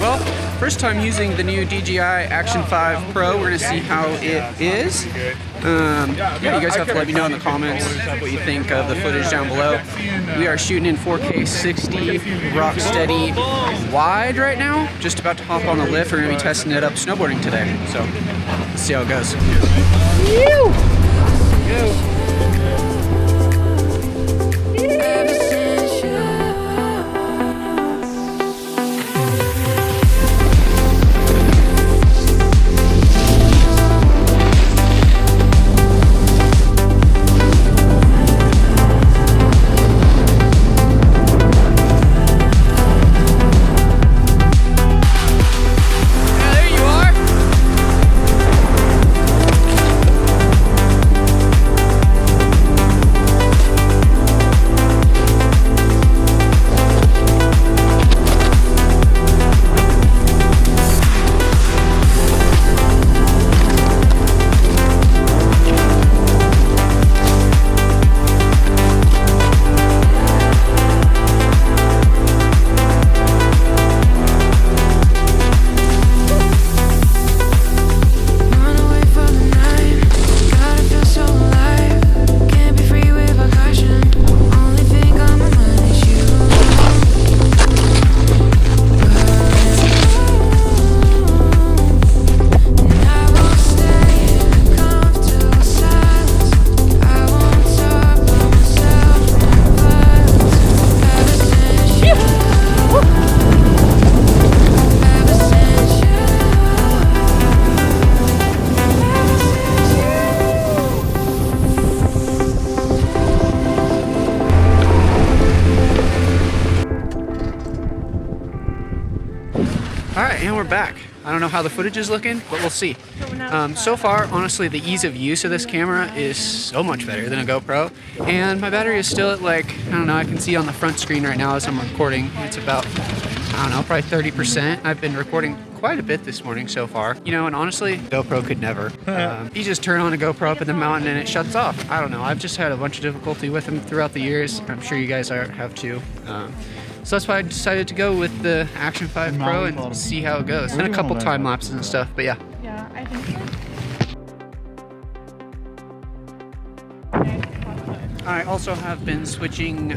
Well, first time using the new DJI Action 5 Pro. We're gonna see how it is. Yeah, you guys have to let me know in the comments what you think of the footage down below. We are shooting in 4K 60, rock steady, wide right now. Just about to hop on the lift. We're gonna be testing it up snowboarding today. So let's see how it goes. Alright, and we're back. I don't know how the footage is looking, but we'll see. So far, honestly, the ease of use of this camera is so much better than a GoPro. And my battery is still at like, I don't know, I can see on the front screen right now as I'm recording, it's about, I don't know, probably 30%. I've been recording quite a bit this morning so far. You know, and honestly, GoPro could never. You just turn on a GoPro up in the mountain and it shuts off. I don't know, I've just had a bunch of difficulty with them throughout the years. I'm sure you guys have too. So that's why I decided to go with the Action 5 Pro and see how it goes. And a couple time lapses and stuff, but yeah. Yeah, I think so. I also have been switching,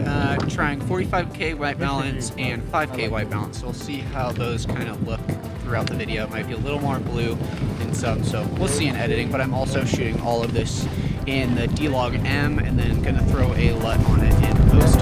trying 45K white balance and 5K white balance. So we'll see how those kind of look throughout the video. It might be a little more blue in some, so we'll see in editing. But I'm also shooting all of this in the D-Log M and then gonna throw a LUT on it in post.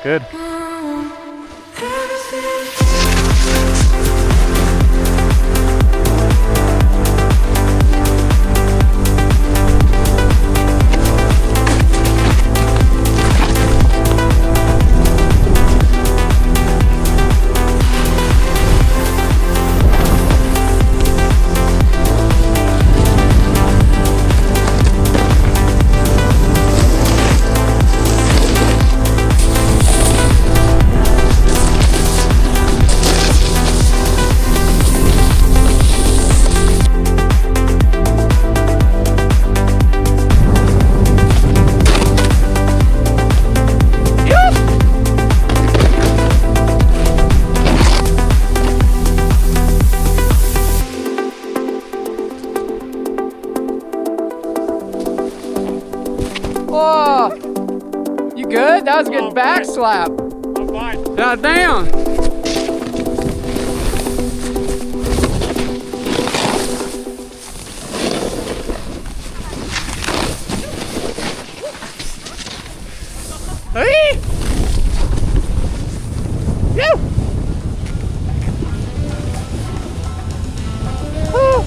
Good. Oh, you good? That was a good back slap. I'm fine. God damn. Hey! You! Woo!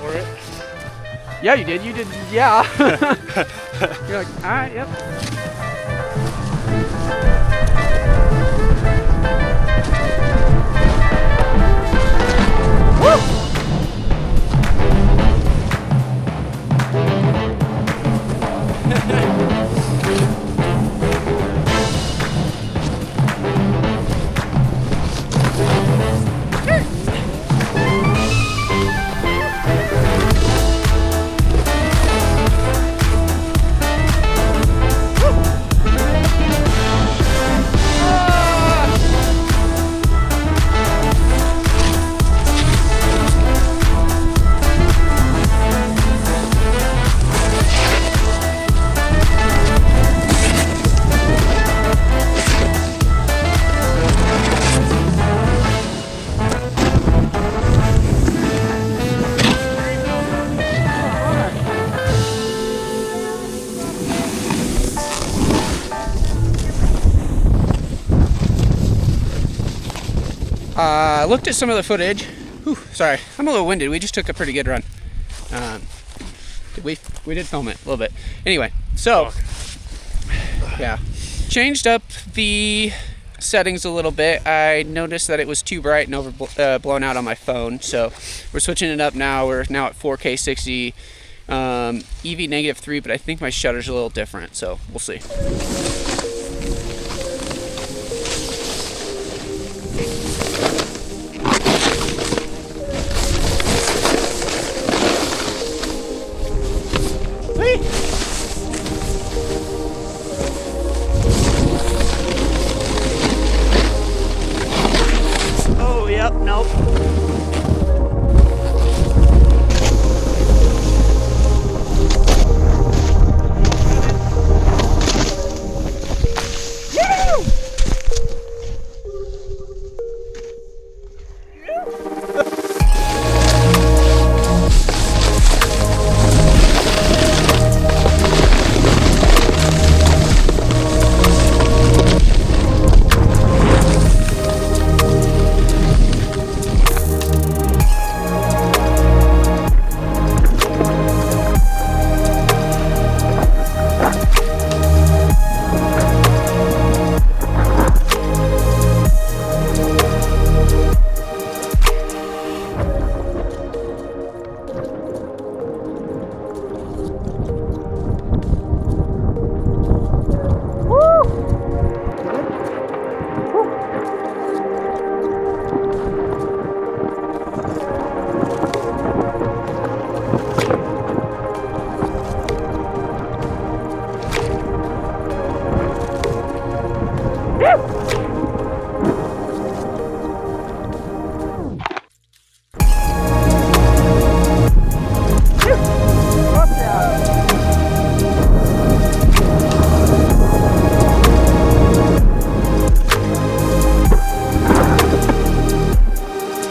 for it. Yeah, you did. You did. Yeah. You're like, all right, yep. Woo! I looked at some of the footage. Whew, sorry, I'm a little winded. We just took a pretty good run. We did film it a little bit. Anyway, so yeah, changed up the settings a little bit. I noticed that it was too bright and blown out on my phone, so we're switching it up now. We're now at 4K 60, EV -3, but I think my shutter's a little different, so we'll see. Oh, yep, nope.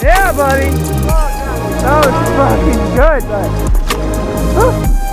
Yeah, buddy. That was fucking good, bud.